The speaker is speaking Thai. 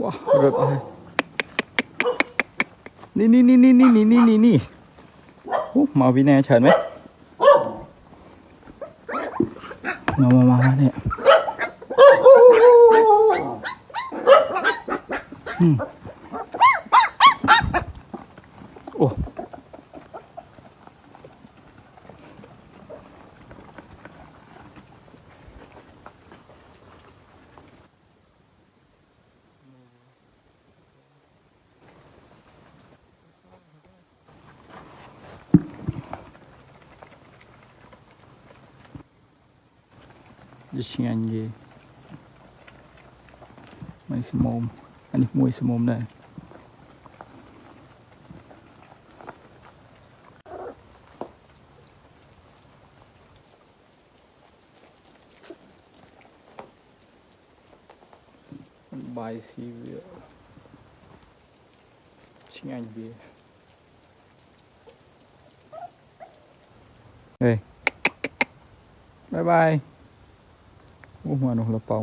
ว้าเรือไปนี่โอ้มาวินัยเฉินไหมมาเนี่ยโอ้จะชิงอันยี่ไม่สมมอันนี้มวยสมมได้บายซีเวียชิงอันยี่เฮ้ยบายโอ้หัวหนูละเปา